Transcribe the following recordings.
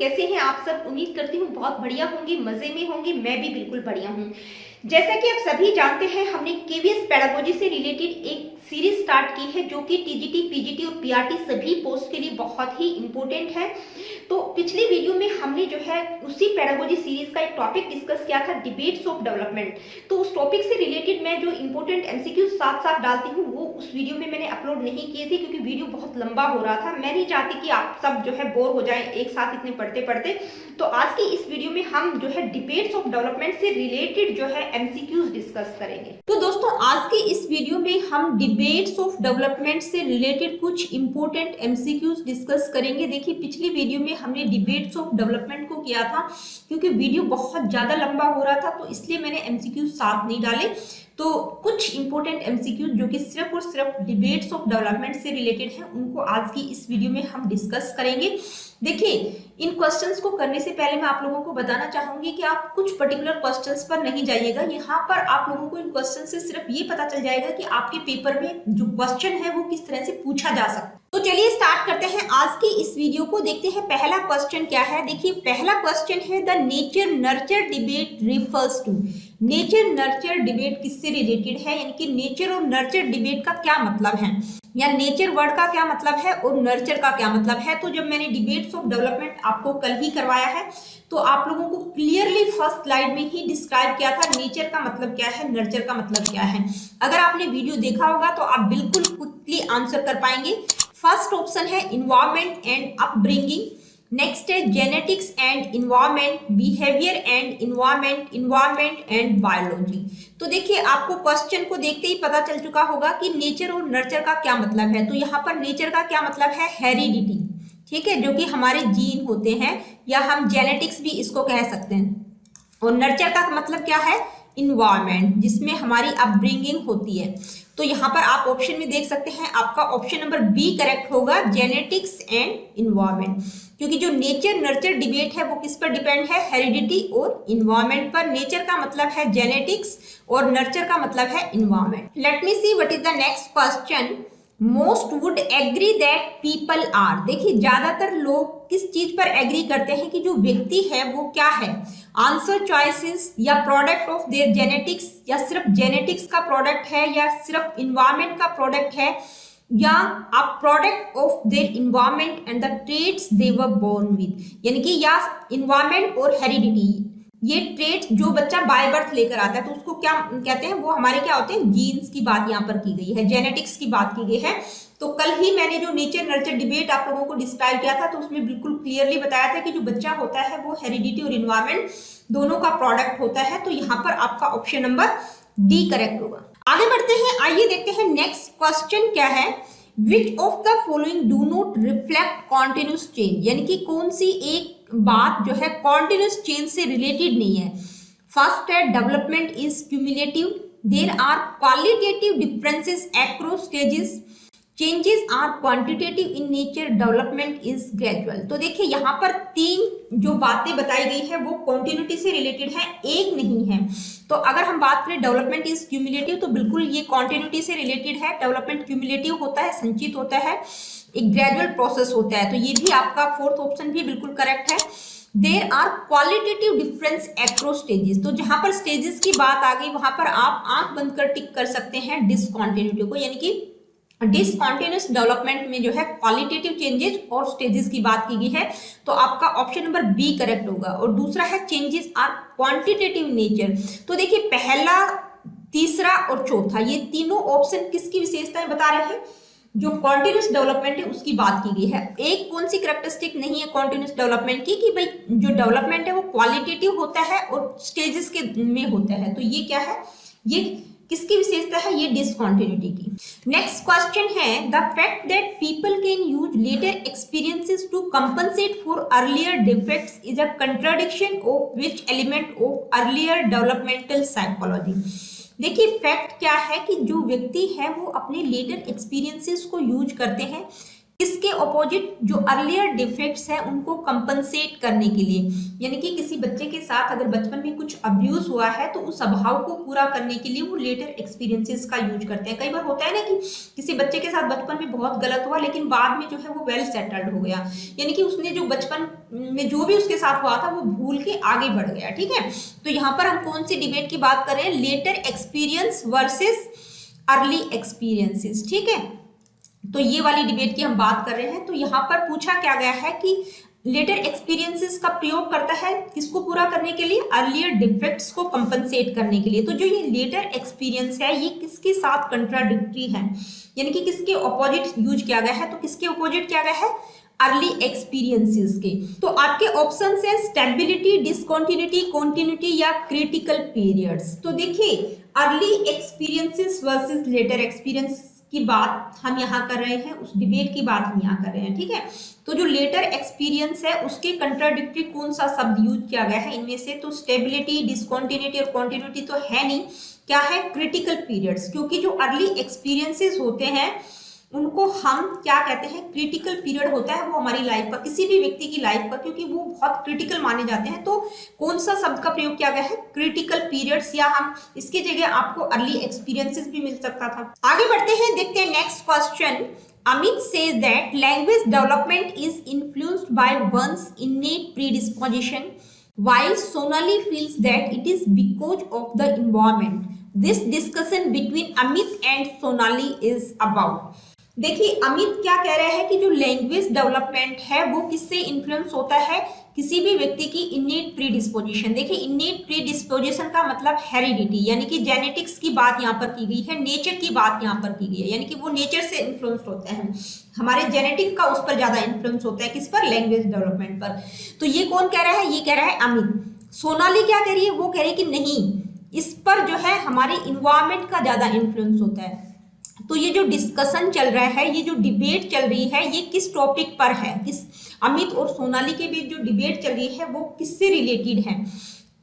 कैसे हैं आप सब। उम्मीद करती हूँ बहुत बढ़िया होंगे, मजे में होंगे। मैं भी बिल्कुल बढ़िया हूँ। जैसा कि आप सभी जानते हैं, हमने केवीएस पेडागोजी से रिलेटेड एक सीरीज स्टार्ट की है जो कि टीजीटी, पीजीटी और पीआरटी सभी पोस्ट के लिए बहुत ही इंपॉर्टेंट है। तो पिछली वीडियो में हमने जो है उसी पेडागोजी सीरीज का एक टॉपिक डिस्कस किया था, डिबेट्स ऑफ डेवलपमेंट। तो उस टॉपिक से रिलेटेड मैं जो इंपॉर्टेंट एमसीक्यू साथ साथ डालती हूँ वो उस वीडियो में मैंने अपलोड नहीं किए थे, क्योंकि वीडियो बहुत लंबा हो रहा था। मैं नहीं चाहती कि आप सब जो है बोर हो जाएं एक साथ इतने पढ़ते पढ़ते। तो आज की इस वीडियो में हम जो है डिबेट्स ऑफ डेवलपमेंट से रिलेटेड जो है एमसीक्यूज डिस्कस करेंगे। तो दोस्तों आज के इस वीडियो में हम डिबेट्स ऑफ डेवलपमेंट से रिलेटेड कुछ इंपॉर्टेंट एमसीक्यूज डिस्कस करेंगे। देखिए पिछली वीडियो में हमने डिबेट्स ऑफ डेवलपमेंट को किया था, क्योंकि वीडियो बहुत ज्यादा लंबा हो रहा था तो इसलिए मैंने एमसीक्यूज साथ नहीं डाले। तो कुछ इंपॉर्टेंट एमसीक्यूज जो कि सिर्फ और सिर्फ डिबेट्स ऑफ डेवलपमेंट से रिलेटेड है उनको आज की इस वीडियो में हम डिस्कस करेंगे। देखिए इन क्वेश्चंस को करने से पहले मैं आप लोगों को बताना चाहूंगी कि आप कुछ पर्टिकुलर क्वेश्चंस पर नहीं जाइएगा। यहाँ पर आप लोगों को इन क्वेश्चन से सिर्फ ये पता चल जाएगा कि आपके पेपर में जो क्वेश्चन है वो किस तरह से पूछा जा सकता है। तो चलिए स्टार्ट करते हैं आज की इस वीडियो को। देखते हैं पहला क्वेश्चन क्या है। देखिए पहला क्वेश्चन है the nature nurture debate refers to. Nature nurture debate किससे रिलेटेड है, यानी कि नेचर और नर्चर डिबेट का क्या मतलब है, या नेचर वर्ड का क्या मतलब है और नर्चर का क्या मतलब है। तो जब मैंने डिबेट्स ऑफ डेवलपमेंट आपको कल ही करवाया है तो आप लोगों को क्लियरली फर्स्ट स्लाइड में ही डिस्क्राइब किया था नेचर का मतलब क्या है, नर्चर का मतलब क्या है। अगर आपने वीडियो देखा होगा तो आप बिल्कुल क्विकली आंसर कर पाएंगे। फर्स्ट ऑप्शन है इन्वायरमेंट एंड अपब्रिंगिंग, नेक्स्ट है genetics and environment, behaviour and environment, environment and biology. तो देखिए आपको क्वेश्चन को देखते ही पता चल चुका होगा कि नेचर और नर्चर का क्या मतलब है। तो यहाँ पर नेचर का क्या मतलब है, हेरिडिटी, ठीक है, जो कि हमारे जीन होते हैं, या हम जेनेटिक्स भी इसको कह सकते हैं। और नर्चर का मतलब क्या है, इन्वायरमेंट, जिसमें हमारी अपब्रिंगिंग होती है। तो यहाँ पर आप ऑप्शन में देख सकते हैं आपका ऑप्शन नंबर बी करेक्ट होगा, जेनेटिक्स एंड इन्वायरमेंट। क्योंकि जो नेचर नर्चर डिबेट है वो किस पर डिपेंड है, हेरिडिटी और इन्वायरमेंट पर। नेचर का मतलब है जेनेटिक्स और नर्चर का मतलब है environment. Let me see what is the next question. Most would agree that people are. देखिए ज्यादातर लोग किस चीज पर एग्री करते हैं कि जो व्यक्ति है वो क्या है, आंसर चॉइसेस, या प्रोडक्ट ऑफ देयर जेनेटिक्स, या सिर्फ जेनेटिक्स का प्रोडक्ट है, या सिर्फ इन्वायरमेंट का प्रोडक्ट है, या आप product of their environment and the traits they were born with, यानी कि या इन्वायरमेंट और हेरिडिटी, ये ट्रेट्स जो बच्चा बाय बर्थ लेकर आता है तो उसको क्या कहते हैं, वो हमारे क्या होते हैं, जीन्स की बात यहाँ पर की गई है, जेनेटिक्स की बात की गई है। तो कल ही मैंने जो नेचर नर्चर डिबेट आप लोगों को डिस्क्राइब किया था तो उसमें बिल्कुल क्लियरली बताया था कि जो बच्चा होता है वो हेरिडिटी और इन्वायरमेंट दोनों का प्रोडक्ट होता है। तो यहाँ पर आपका ऑप्शन नंबर डी करेक्ट होगा। आगे बढ़ते हैं, आइए देखते हैं नेक्स्ट क्वेश्चन क्या है। Which of the following do not reflect continuous change, यानी कि कौन सी एक बात जो है कॉन्टिन्यूस चेंज से रिलेटेड नहीं है। फर्स्ट है development is cumulative, there are qualitative differences across stages, changes are quantitative in nature, development is gradual. तो देखिए यहाँ पर तीन जो बातें बताई गई है वो कॉन्टिन्यूटी से रिलेटेड है, एक नहीं है। तो अगर हम बात करें डेवलपमेंट इज क्यूमुलेटिव तो बिल्कुल ये कॉन्टिन्यूटी से रिलेटेड है। डेवलपमेंट क्यूमुलेटिव होता है, संचित होता है, एक ग्रेजुअल प्रोसेस होता है। तो ये भी आपका फोर्थ ऑप्शन भी बिल्कुल करेक्ट है। There are qualitative difference across stages, तो जहां पर स्टेजेस की बात आ गई वहां पर आप आंख बंद कर टिक कर सकते हैं डिसकॉन्टिन्यूटी को, यानी कि डिसकॉन्टिन्यूस डेवलपमेंट में जो है क्वालिटेटिव चेंजेस और स्टेजेस की बात की गई है। तो आपका ऑप्शन नंबर बी करेक्ट होगा। और दूसरा है चेंजेस आर क्वांटिटेटिव नेचर। तो देखिए पहला, तीसरा और चौथा ये तीनों ऑप्शन किसकी विशेषताएं बता रहे हैं, जो कॉन्टिन्यूस डेवलपमेंट है उसकी बात की गई है। एक कौन सी कैरेक्टरिस्टिक नहीं है कॉन्टिन्यूस डेवलपमेंट की, कि भाई जो डेवलपमेंट है वो क्वालिटेटिव होता है और स्टेजेस के में होता है। तो ये क्या है, ये किसकी विशेषता है, ये डिसकॉन्टिन्यूटी की। नेक्स्ट क्वेश्चन है the fact that people can use later experiences to compensate for earlier defects is a contradiction of which element of earlier developmental psychology. देखिए फैक्ट क्या है कि जो व्यक्ति है वो अपने लेटर एक्सपीरियंसेस को यूज करते हैं इसके ऑपोजिट जो अर्लियर डिफेक्ट्स है उनको कंपनसेट करने के लिए, यानी कि किसी बच्चे के साथ अगर बचपन में कुछ अब्यूज हुआ है तो उस अभाव को पूरा करने के लिए वो लेटर एक्सपीरियंसेस का यूज करते हैं। कई बार होता है ना कि किसी बच्चे के साथ बचपन में बहुत गलत हुआ लेकिन बाद में जो है वो वेल सेटल्ड हो गया, यानी कि उसने जो बचपन में जो भी उसके साथ हुआ था वो भूल के आगे बढ़ गया। ठीक है, तो यहाँ पर हम कौन सी डिबेट की बात कर रहे हैं, later experience versus early experiences. ठीक है, तो ये वाली डिबेट की हम बात कर रहे हैं। तो यहाँ पर पूछा क्या गया है कि लेटर एक्सपीरियंसेस का प्रयोग करता है किसको पूरा करने के लिए, अर्लियर डिफेक्ट्स को कंपनसेट करने के लिए। तो जो ये लेटर एक्सपीरियंस है ये किसके साथ कंट्राडिक्टरी है, यानी कि किसके ऑपोजिट यूज किया गया है, तो किसके ऑपोजिट किया गया है, अर्ली एक्सपीरियंसेस के। तो आपके ऑप्शन है स्टेबिलिटी, डिसकंटिन्यूटी, कंटिन्यूटी या क्रिटिकल पीरियड्स। तो देखिए early experiences versus later experience की बात हम यहाँ कर रहे हैं, उस डिबेट की बात हम यहाँ कर रहे हैं। ठीक है, तो जो लेटर एक्सपीरियंस है उसके कंट्राडिक्टरी कौन सा शब्द यूज किया गया है इनमें से, तो स्टेबिलिटी, डिसकंटिन्यूटी और कंटिन्यूटी तो है नहीं, क्या है, क्रिटिकल पीरियड्स। क्योंकि जो अर्ली एक्सपीरियंसेस होते हैं उनको हम क्या कहते हैं, क्रिटिकल पीरियड होता है वो हमारी लाइफ का, किसी भी व्यक्ति की लाइफ का, क्योंकि वो बहुत क्रिटिकल माने जाते हैं। तो कौन सा शब्द का प्रयोग किया गया है, क्रिटिकल पीरियड्स, या हम इसकी जगह आपको अर्ली एक्सपीरियंसेस भी मिल सकता था। आगे बढ़ते हैं, देखते हैं next question. Amit says that language development is influenced by one's innate predisposition, while Sonali feels that it is because of the environment. This discussion between Amit and Sonali is about. देखिए अमित क्या कह रहे हैं कि जो language development है वो किससे इन्फ्लुएंस होता है, किसी भी व्यक्ति की इनेट प्रीडिस्पोजिशन। देखिए इनेट प्रीडिस्पोजिशन का मतलब हेरिडिटी, यानी कि जेनेटिक्स की बात यहाँ पर की गई है, नेचर की बात यहाँ पर की गई है, यानी कि वो नेचर से इन्फ्लुएंस होते हैं, हमारे जेनेटिक का उस पर ज्यादा इन्फ्लुएंस होता है, किस पर, लैंग्वेज डेवलपमेंट पर। तो ये कौन कह रहा है, ये कह रहा है अमित। सोनाली क्या कह रही है, वो कह रही है कि नहीं, इस पर जो है हमारे इन्वायरमेंट का ज्यादा इन्फ्लुएंस होता है। तो ये जो डिस्कशन चल रहा है, ये जो डिबेट चल रही है, ये किस टॉपिक पर है, किस, अमित और सोनाली के बीच जो डिबेट चल रही है वो किससे रिलेटेड है,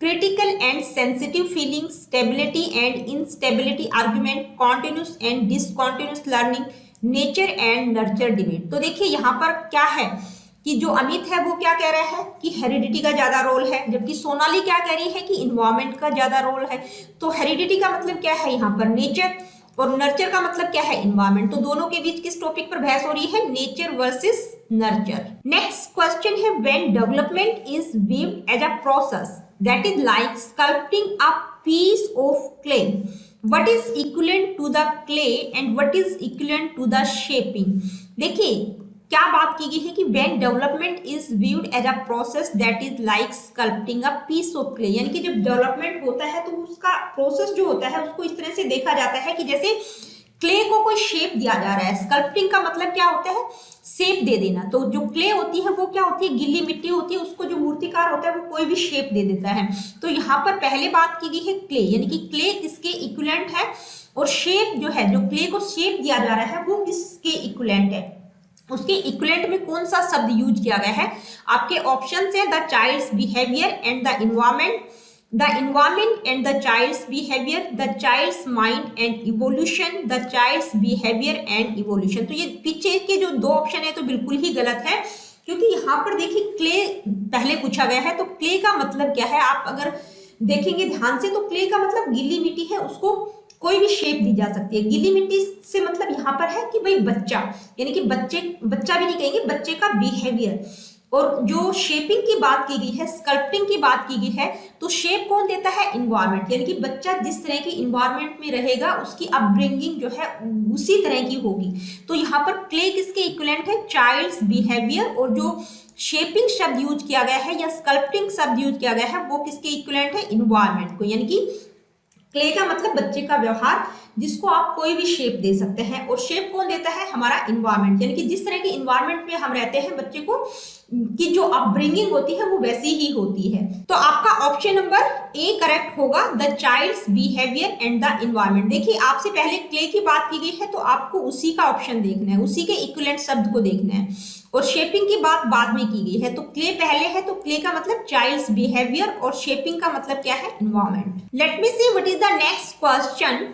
critical and sensitive feelings, stability and instability argument, continuous and discontinuous learning, nature and nurture debate. तो देखिए यहाँ पर क्या है कि जो अमित है वो क्या कह रहा है कि हेरिडिटी का ज्यादा रोल है, जबकि सोनाली क्या कह रही है कि इन्वायरमेंट का ज्यादा रोल है। तो हेरिडिटी का मतलब क्या है यहाँ पर, नेचर, और नर्चर का मतलब क्या है, इन्वायरमेंट। तो दोनों के बीच किस टॉपिक पर बहस हो रही है, nature versus nurture. Next question है, when development is viewed as a process that is like sculpting a piece of clay, what is equivalent to the clay and what is equivalent to the shaping. देखिए क्या बात की गई है कि when development is viewed as a process that is like sculpting a piece of clay, यानी कि जब डेवलपमेंट होता है तो उसका प्रोसेस जो होता है उसको इस तरह से देखा जाता है कि जैसे क्ले को कोई शेप दिया जा रहा है। स्कल्पटिंग का मतलब क्या होता है, शेप दे देना। तो जो क्ले होती है वो क्या होती है, गिल्ली मिट्टी होती है, उसको जो मूर्तिकार होता है वो कोई भी शेप दे देता है। तो यहाँ पर पहले बात की गई है क्ले, यानी कि क्ले किसके इक्विवेलेंट है, और शेप जो है, जो क्ले को शेप दिया जा रहा है वो किसके इक्विवेलेंट है, उसके इक्विवेलेंट में कौन सा शब्द यूज किया गया है। आपके ऑप्शन है the child's behaviour and the environment, the environment and the child's behaviour, the child's mind and evolution, the child's behaviour and evolution. तो ये पीछे के जो दो ऑप्शन है तो बिल्कुल ही गलत है, क्योंकि यहाँ पर देखिए क्ले पहले पूछा गया है। तो क्ले का मतलब क्या है, आप अगर देखेंगे ध्यान से तो क्ले का मतलब गिल्ली मिट्टी है, उसको कोई भी शेप दी जा सकती है। गिल्ली मिट्टी से मतलब यहाँ पर है कि भाई बच्चा, यानी कि बच्चा भी नहीं कहेंगे, बच्चे का बिहेवियर। और जो शेपिंग की बात की गई है, स्कल्पटिंग की बात की गई है, तो शेप कौन देता है, इन्वायरमेंट, यानी कि बच्चा जिस तरह के इन्वायरमेंट में रहेगा उसकी अपब्रिंगिंग जो है उसी तरह की होगी। तो यहाँ पर क्ले किसके इक्विवेलेंट है, चाइल्ड्स बिहेवियर, और जो शेपिंग शब्द यूज किया गया है या स्कल्पटिंग शब्द यूज किया गया है वो किसके इक्विवेलेंट है, इन्वायरमेंट को। यानी कि क्ले का मतलब बच्चे का व्यवहार, जिसको आप कोई भी शेप दे सकते हैं, और शेप कौन देता है, हमारा इन्वायरमेंट, यानी कि जिस तरह के इन्वायरमेंट में हम रहते हैं बच्चे को की जो अपब्रिंगिंग होती है वो वैसी ही होती है। तो आपका ऑप्शन नंबर ए करेक्ट होगा, the child's behaviour and the environment. देखिए आपसे पहले क्ले की बात की गई है तो आपको उसी का ऑप्शन देखना है, उसी के इक्विवेलेंट शब्द को देखना है, और शेपिंग की बात बाद में की गई है। तो क्ले पहले है, तो क्ले का मतलब चाइल्ड्स बिहेवियर, और शेपिंग का मतलब क्या है, environment. Let me see what is the next question.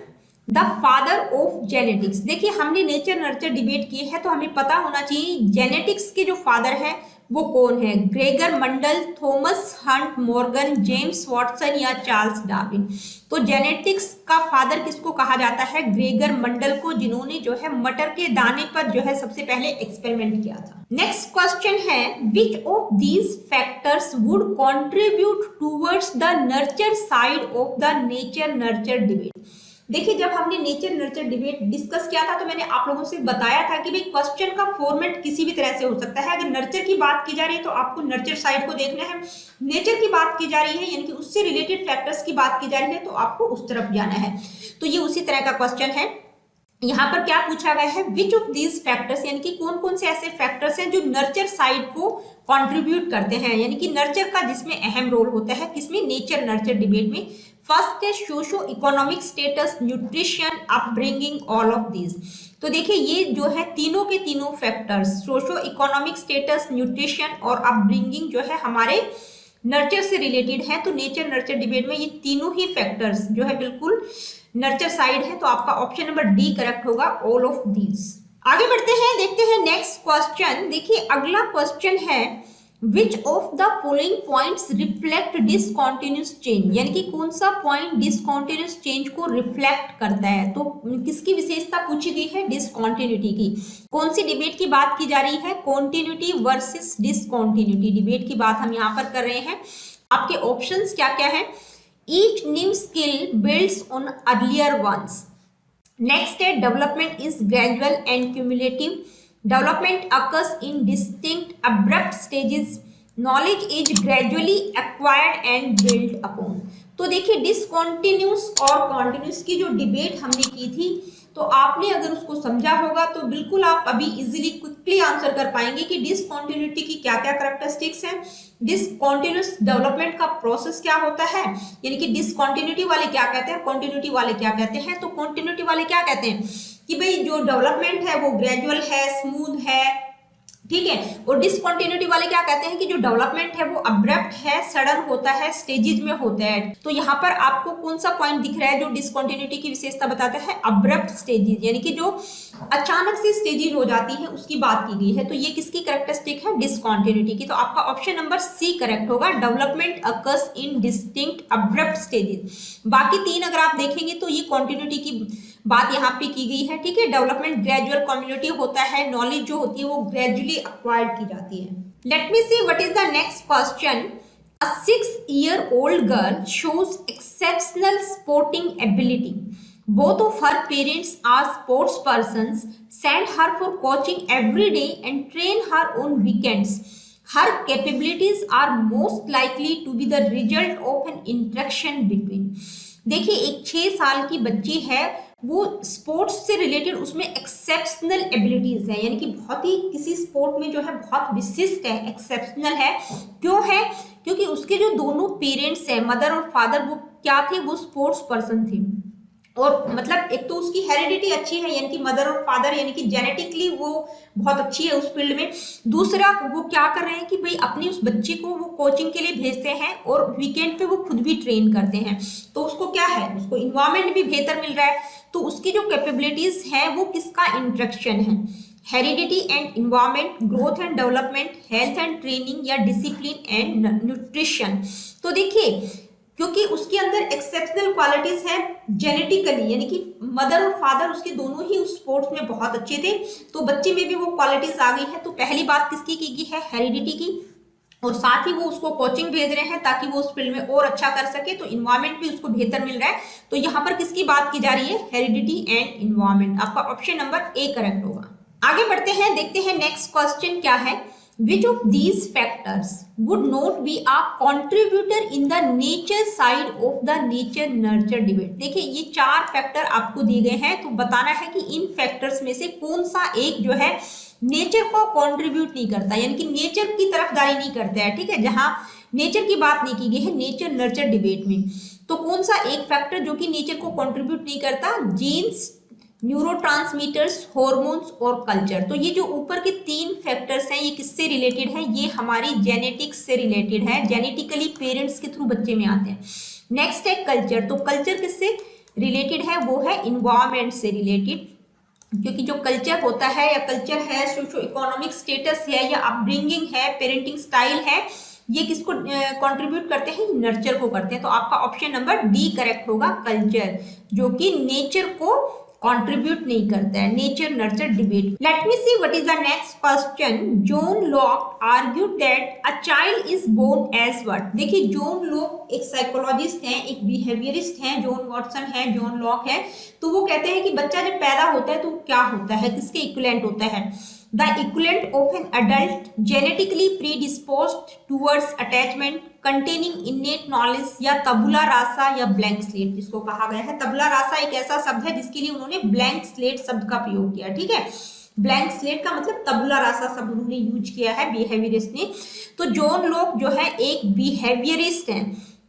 The father of genetics. देखिए हमने नेचर नर्चर डिबेट की है तो हमें पता होना चाहिए जेनेटिक्स के जो फादर है वो कौन है। Gregor Mendel, Thomas Hunt Morgan, James Watson या चार्ल्स डार्विन। तो जेनेटिक्स का फादर किसको कहा जाता है? ग्रेगर मंडल को, जिन्होंने जो है मटर के दाने पर जो है सबसे पहले एक्सपेरिमेंट किया था। नेक्स्ट क्वेश्चन है which of these factors would contribute towards the nurture side of the nature nurture debate. देखिए जब हमने नेचर नर्चर डिबेट डिस्कस किया था तो मैंने आप लोगों से बताया था कि भाई क्वेश्चन का फॉर्मेट किसी भी तरह से हो सकता है। अगर नर्चर की बात की जा रही है तो आपको नर्चर साइड को देखना है, नेचर की बात की जा रही है यानी कि उससे रिलेटेड फैक्टर्स की बात की जा रही है तो आपको उस तरफ जाना है। तो ये उसी तरह का क्वेश्चन है। यहाँ पर क्या पूछा गया है, विच ऑफ दीज फैक्टर्स, यानी कि कौन कौन से ऐसे फैक्टर्स हैं जो नर्चर साइड को कंट्रीब्यूट करते हैं, यानी कि नर्चर का जिसमें अहम रोल होता है, किसमें? नेचर नर्चर डिबेट में। फर्स्ट है socio economic status, nutrition, upbringing, all of these. तो देखिए ये जो है तीनों के तीनों factors, socio economic status, nutrition और अपब्रिंगिंग जो है हमारे नर्चर से रिलेटेड है। तो नेचर नर्चर डिबेट में ये तीनों ही फैक्टर्स जो है बिल्कुल नर्चर साइड है। तो आपका ऑप्शन नंबर डी करेक्ट होगा, ऑल ऑफ दीज। आगे बढ़ते हैं, देखते हैं नेक्स्ट क्वेश्चन। देखिए अगला क्वेश्चन है which of the following points reflect discontinuous change, यानी कि कौन सा पॉइंट डिसकंटिन्यूअस चेंज को रिफ्लेक्ट करता है। तो किसकी विशेषता पूछी गई है? डिसकंटिन्यूटी की। कौन सी डिबेट की बात की जा रही है? कॉन्टिन्यूटी वर्सेस डिसकंटिन्यूटी डिबेट की बात हम यहाँ पर कर रहे हैं। आपके ऑप्शंस क्या क्या है? Each new skill builds on earlier ones. Next है development is gradual and cumulative. Development occurs in distinct, abrupt stages. Knowledge is gradually acquired and built upon. तो देखिए डिसकॉन्टिन्यूस और कॉन्टिन्यूस की जो डिबेट हमने की थी तो आपने अगर उसको समझा होगा तो बिल्कुल आप अभी इजीली क्विकली आंसर कर पाएंगे कि डिसकॉन्टिन्यूटी की क्या क्या करैक्टरिस्टिक्स हैं, डिसकॉन्टिन्यूस डेवलपमेंट का प्रोसेस क्या होता है, यानी कि डिसकॉन्टिन्यूटी वाले क्या कहते हैं, कॉन्टिन्यूटी वाले क्या कहते हैं। तो कॉन्टिन्यूटी वाले क्या कहते हैं कि भाई जो डेवलपमेंट है वो ग्रेजुअल है, स्मूथ है, ठीक है। और डिसकंटिन्यूटी वाले क्या कहते हैं कि जो डेवलपमेंट है वो अब्रप्ट है, सडन होता है, स्टेजेस में होता है। तो यहाँ पर आपको कौन सा पॉइंट दिख रहा है जो डिसकंटिन्यूटी की विशेषता बताता है? अब्रप्ट स्टेजेस, यानी कि जो अचानक से स्टेजेस हो जाती है उसकी बात की गई है। तो ये किसकी कैरेक्टरिस्टिक है? डिसकंटिन्यूटी की। तो आपका ऑप्शन नंबर सी करेक्ट होगा, development occurs in distinct abrupt stages. बाकी तीन अगर आप देखेंगे तो ये कॉन्टिन्यूटी की बात यहाँ पे की गई है, ठीक है। डेवलपमेंट ग्रेजुअल कम्युनिटी होता है, नॉलेज जो होती है वो ग्रेजुअली acquired की जाती है। Let me see what is the next question. A 6-year-old girl shows exceptional sporting ability. Both of her parents are sports persons, send her for coaching every day and train her on weekends. Her capabilities are most likely to be the result of an interaction between. देखिए एक 6 साल की बच्ची है, वो sports से related उसमें exceptional abilities है, यानी कि बहुत ही किसी स्पोर्ट में जो है बहुत विशिष्ट है, एक्सेप्शनल है। क्यों है? क्योंकि उसके जो दोनों पेरेंट्स हैं, मदर और फादर, वो क्या थे? वो स्पोर्ट्स पर्सन थे। और मतलब एक तो उसकी हेरिडिटी अच्छी है, यानी कि मदर और फादर, यानी कि जेनेटिकली वो बहुत अच्छी है उस फील्ड में। दूसरा वो क्या कर रहे हैं कि भाई अपनी उस बच्ची को वो कोचिंग के लिए भेजते हैं और वीकेंड पे वो खुद भी ट्रेन करते हैं। तो उसको क्या है? उसको इन्वायरमेंट भी बेहतर मिल रहा है। तो उसकी जो कैपेबिलिटीज है वो किसका इंट्रैक्शन है? Heredity and environment, growth and development, health and training या डिसिप्लिन एंड न्यूट्रिशन। तो देखिए क्योंकि उसके अंदर एक्सेप्शनल क्वालिटीज हैं जेनेटिकली, यानी कि मदर और फादर उसके दोनों ही उस स्पोर्ट्स में बहुत अच्छे थे, तो बच्चे में भी वो क्वालिटीज आ गई है। तो पहली बात किसकी की गई है? हेरिडिटी की। और साथ ही वो उसको कोचिंग भेज रहे हैं ताकि वो उस फील्ड में और अच्छा कर सके, तो इन्वायरमेंट भी उसको बेहतर मिल रहा है। तो यहाँ पर किसकी बात की जा रही है? Heredity and environment. आपका ऑप्शन नंबर ए करेक्ट होगा। आगे बढ़ते हैं, देखते हैं नेक्स्ट क्वेश्चन क्या है। Which of these factors would not be a contributor in the nature side of the nature nurture debate? देखिए ये 4 फैक्टर आपको दिए गए हैं, तो बताना है कि इन फैक्टर्स में से कौन सा एक जो है नेचर को कंट्रीब्यूट नहीं करता, यानी कि नेचर की तरफदारी नहीं करता है, ठीक है। जहां नेचर की बात नहीं की गई है नेचर नर्चर डिबेट में, तो कौन सा एक फैक्टर जो कि नेचर को कंट्रीब्यूट नहीं करता? जीन्स, न्यूरोट्रांसमीटर्स, हॉर्मोन्स और कल्चर। तो ये जो ऊपर के 3 फैक्टर्स हैं ये किससे रिलेटेड है? ये हमारी जेनेटिक्स से रिलेटेड है, जेनेटिकली पेरेंट्स के थ्रू बच्चे में आते हैं। नेक्स्ट है कल्चर। तो कल्चर किससे? रिलेटेड है वो है इन्वायरमेंट से रिलेटेड, क्योंकि जो कल्चर होता है या कल्चर है, सोशो इकोनॉमिक स्टेटस है या अपब्रिंगिंग है, पेरेंटिंग स्टाइल है, ये किसको कंट्रीब्यूट करते हैं? नर्चर को करते हैं। तो आपका ऑप्शन नंबर डी करेक्ट होगा, कल्चर, जो कि नेचर को कंट्रीब्यूट नहीं करता है। Nature nurture debate. Let me see what is the next question. John Locke argued that a child is born as what. देखिए जॉन लॉक एक साइकोलॉजिस्ट हैं, एक बिहेवियरिस्ट हैं, जॉन वॉटसन है, जॉन लॉक है। तो वो कहते हैं कि बच्चा जब पैदा होता है तो क्या होता है, किसके इक्विवेलेंट होता है? The equivalent of an adult genetically predisposed towards attachment containing innate knowledge या तबुला रासा या ब्लैंक स्लेट जिसको कहा गया है। तबुला रासा एक ऐसा शब्द है जिसके लिए उन्होंने ब्लैंक स्लेट शब्द का प्रयोग किया, ठीक है। ब्लैंक स्लेट का मतलब तबुला रासा शब्द उन्होंने यूज किया है बिहेवियरिस्ट ने। तो जॉन लॉक जो है एक बिहेवियरिस्ट है,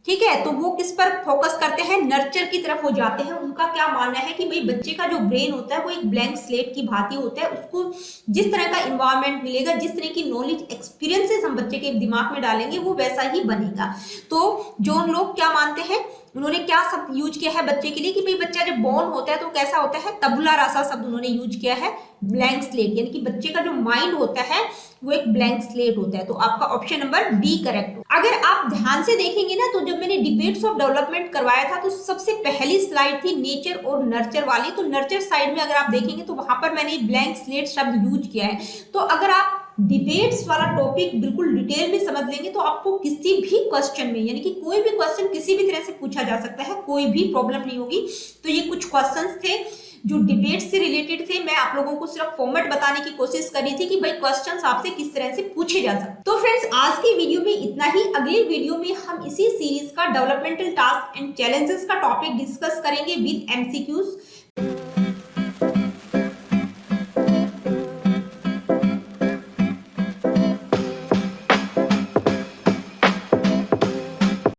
ठीक है। तो वो किस पर फोकस करते हैं? नर्चर की तरफ हो जाते हैं। उनका क्या मानना है कि भाई बच्चे का जो ब्रेन होता है वो एक ब्लैंक स्लेट की भांति होता है। उसको जिस तरह का इन्वायरमेंट मिलेगा, जिस तरह की नॉलेज एक्सपीरियंसेस हम बच्चे के दिमाग में डालेंगे वो वैसा ही बनेगा। तो जॉन लॉक क्या मानते हैं, उन्होंने क्या शब्द यूज किया है बच्चे के लिए कि भाई बच्चा जब बॉर्न होता है तो कैसा होता है? तबुला रासा शब्द उन्होंने यूज किया है, ब्लैंक स्लेट, यानी कि बच्चे का जो माइंड होता है वो एक ब्लैंक स्लेट होता है। तो आपका ऑप्शन नंबर डी करेक्ट। अगर आप ध्यान से देखेंगे ना तो जब मैंने डिबेट्स ऑफ डेवलपमेंट करवाया था तो सबसे पहली स्लाइड थी नेचर और नर्चर वाली। तो नर्चर साइड में अगर आप देखेंगे तो वहां पर मैंने ब्लैंक स्लेट शब्द यूज किया है। तो अगर आप डिबेट्स वाला टॉपिक बिल्कुल डिटेल में समझ लेंगे तो आपको किसी भी क्वेश्चन में, यानी कि कोई भी क्वेश्चन किसी भी तरह से पूछा जा सकता है, कोई भी प्रॉब्लम नहीं होगी। तो ये कुछ क्वेश्चंस थे जो डिबेट से रिलेटेड थे। मैं आप लोगों को सिर्फ फॉर्मेट बताने की कोशिश कर रही थी कि भाई क्वेश्चंस आपसे किस तरह से पूछे जा सकते। तो फ्रेंड्स आज की वीडियो में इतना ही। अगली वीडियो में हम इसी सीरीज का डेवलपमेंटल टास्क एंड चैलेंजेस का टॉपिक डिस्कस करेंगे विद एमसीक्यूज।